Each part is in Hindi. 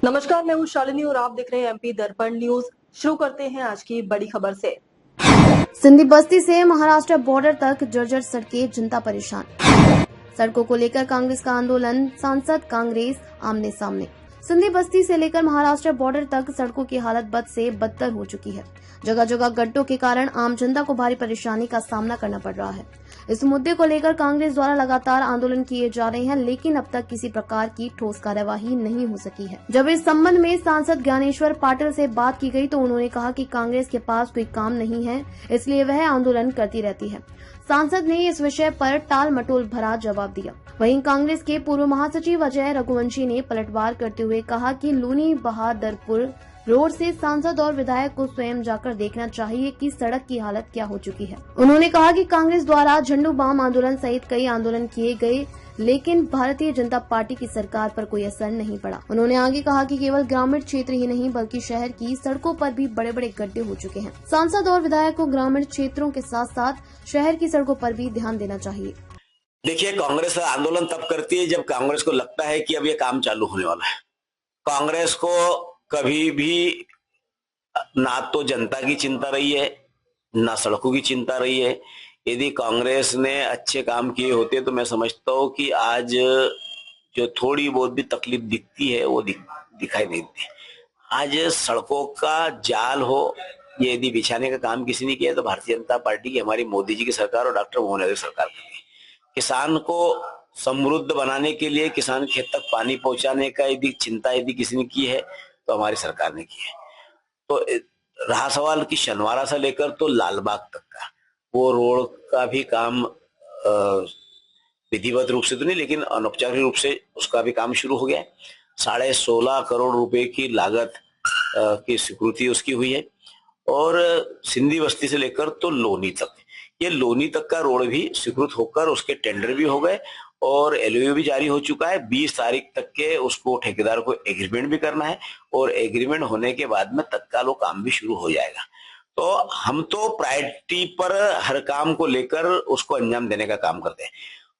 नमस्कार, मैं हूँ शालिनी और आप देख रहे हैं एमपी दर्पण न्यूज। शुरू करते हैं आज की बड़ी खबर से। सिंधी बस्ती से महाराष्ट्र बॉर्डर तक जर्जर सड़कें, जनता परेशान। सड़कों को लेकर कांग्रेस का आंदोलन, सांसद कांग्रेस आमने सामने। सिंधी बस्ती से लेकर महाराष्ट्र बॉर्डर तक सड़कों की हालत बद से बदतर हो चुकी है। जगह जगह गड्ढों के कारण आम जनता को भारी परेशानी का सामना करना पड़ रहा है। इस मुद्दे को लेकर कांग्रेस द्वारा लगातार आंदोलन किए जा रहे हैं, लेकिन अब तक किसी प्रकार की ठोस कार्यवाही नहीं हो सकी है। जब इस संबंध में सांसद ज्ञानेश्वर पाटिल से बात की गई तो उन्होंने कहा कि कांग्रेस के पास कोई काम नहीं है, इसलिए वह आंदोलन करती रहती है। सांसद ने इस विषय पर टाल मटोल भरा जवाब दिया। वहीं कांग्रेस के पूर्व महासचिव अजय रघुवंशी ने पलटवार करते हुए कहा कि लूनी बहादुरपुर रोड से सांसद और विधायक को स्वयं जाकर देखना चाहिए कि सड़क की हालत क्या हो चुकी है। उन्होंने कहा कि कांग्रेस द्वारा झंडू बाम आंदोलन सहित कई आंदोलन किए गए, लेकिन भारतीय जनता पार्टी की सरकार पर कोई असर नहीं पड़ा। उन्होंने आगे कहा कि केवल ग्रामीण क्षेत्र ही नहीं बल्कि शहर की सड़कों पर भी बड़े बड़े गड्ढे हो चुके हैं। सांसद और विधायक को ग्रामीण क्षेत्रों के साथ साथ शहर की सड़कों पर भी ध्यान देना चाहिए। देखिए, कांग्रेस आंदोलन तब करती है जब कांग्रेस को लगता है कि अब ये काम चालू होने वाला है। कांग्रेस को कभी भी ना तो जनता की चिंता रही है, ना सड़कों की चिंता रही है। यदि कांग्रेस ने अच्छे काम किए होते तो मैं समझता हूँ कि आज जो थोड़ी बहुत भी तकलीफ दिखती है वो दिखाई नहीं देती। आज सड़कों का जाल हो, ये यदि बिछाने का काम किसी ने किया तो भारतीय जनता पार्टी की, हमारी मोदी जी की सरकार और डॉक्टर मोहन यादव सरकार की। किसान को समृद्ध बनाने के लिए, किसान खेत तक पानी पहुंचाने का यदि चिंता यदि किसी ने की है तो हमारी सरकार ने की है। तो रहा सवाल कि शनिवारा से लेकर तो लालबाग तक का वो रोड का भी काम विधिवत रूप से तो नहीं लेकिन अनौपचारिक रूप से उसका भी काम शुरू हो गया है। 16.5 करोड़ रुपए की लागत की स्वीकृति उसकी हुई है और सिंधी बस्ती से लेकर तो लोनी तक, ये लोनी तक का रोड भी स्वीकृत होकर उसके टेंडर भी हो गए और एलओयू भी जारी हो चुका है। 20 तारीख तक के उसको ठेकेदार को एग्रीमेंट भी करना है और एग्रीमेंट होने के बाद में तत्काल वो काम भी शुरू हो जाएगा। तो हम तो प्रायोरिटी पर हर काम को लेकर उसको अंजाम देने का काम करते हैं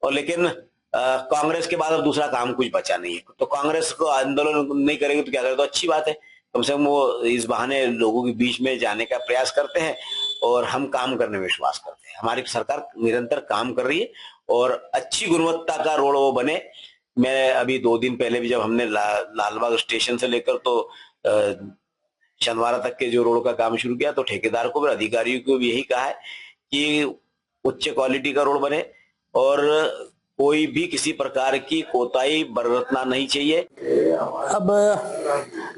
और लेकिन कांग्रेस के बाद अब दूसरा काम कुछ बचा नहीं है। तो कांग्रेस को आंदोलन नहीं करेगी तो क्या करे, तो अच्छी बात है। कम से कम वो इस बहाने लोगों के बीच में जाने का प्रयास करते हैं और हम काम करने में विश्वास करते हैं। हमारी सरकार निरंतर काम कर रही है और अच्छी गुणवत्ता का रोड वो बने। मैं अभी 2 दिन पहले भी जब हमने लालबाग स्टेशन से लेकर तो शनिवार तक के जो रोड का काम शुरू किया तो ठेकेदार को भी, अधिकारियों को भी यही कहा है कि उच्च क्वालिटी का रोड बने और कोई भी किसी प्रकार की कोताही बरतना नहीं चाहिए। अब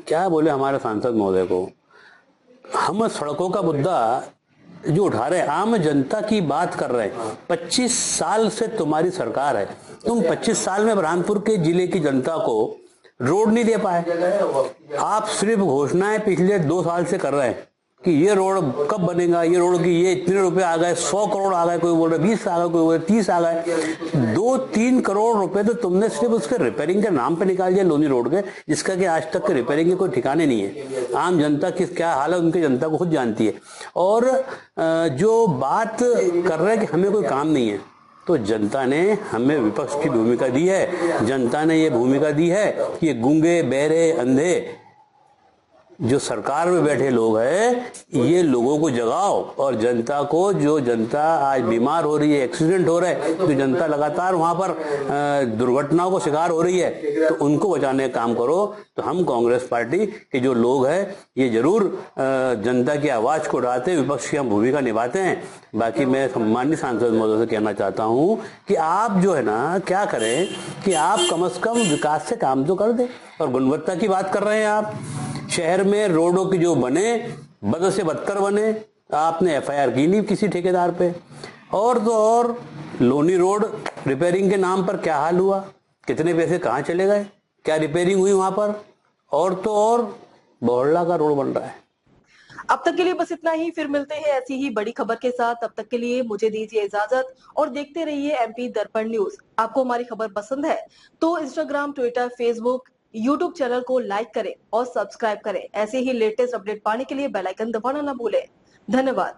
क्या बोले हमारे सांसद महोदय को, हम सड़कों का मुद्दा जो उठा रहे, आम जनता की बात कर रहे हैं। 25 साल से तुम्हारी सरकार है, तुम 25 साल में बुरहानपुर के जिले की जनता को रोड नहीं दे पाए। आप सिर्फ घोषणाएं पिछले 2 साल से कर रहे हैं कि ये रोड कब बनेगा, ये रोड की ये इतने रुपए आ गए, 100 करोड़ आ गए, कोई बोल रहा 20 आ गए, कोई बोल रहा 30 आ गए। 2-3 करोड़ रुपए तो तुमने सिर्फ उसके रिपेयरिंग के नाम पे निकाल दिया लोनी रोड के, जिसका कि आज तक के रिपेयरिंग के कोई ठिकाने नहीं है। आम जनता की क्या हाल है उनकी जनता को खुद जानती है। और जो बात कर रहे हैं कि हमें कोई काम नहीं है, तो जनता ने हमें विपक्ष की भूमिका दी है। जनता ने ये भूमिका दी है कि गूंगे बहरे अंधे जो सरकार में बैठे लोग हैं, ये लोगों को जगाओ और जनता को, जो जनता आज बीमार हो रही है, एक्सीडेंट हो रहे हैं, जो जनता लगातार वहां पर दुर्घटनाओं को शिकार हो रही है, तो उनको बचाने का काम करो। तो हम कांग्रेस पार्टी के जो लोग हैं ये जरूर जनता की आवाज को उठाते हैं, विपक्ष की हम भूमिका निभाते हैं। बाकी मैं सम्मानित सांसद महोदय से कहना चाहता हूं कि आप जो है ना क्या करें कि आप कम से कम विकास से काम तो कर दें। और गुणवत्ता की बात कर रहे हैं आप, शहर में रोडों की जो बने बद से बदतर बने, आपने एफआईआर की नहीं किसी ठेकेदार पे। और तो और लोनी रोड रिपेयरिंग के नाम पर क्या हाल हुआ, कितने पैसे कहाँ चले गए, क्या रिपेयरिंग हुई वहां पर। और तो और बोहड़ला का रोड बन रहा है। अब तक के लिए बस इतना ही, फिर मिलते हैं ऐसी ही बड़ी खबर के साथ। तब तक के लिए मुझे दीजिए इजाजत और देखते रहिए एमपी दर्पण न्यूज। आपको हमारी खबर पसंद है तो Instagram, Twitter, Facebook, YouTube channel को लाइक करें और सब्सक्राइब करें। ऐसे ही लेटेस्ट अपडेट पाने के लिए बेल आइकन दबाना ना भूलें। धन्यवाद।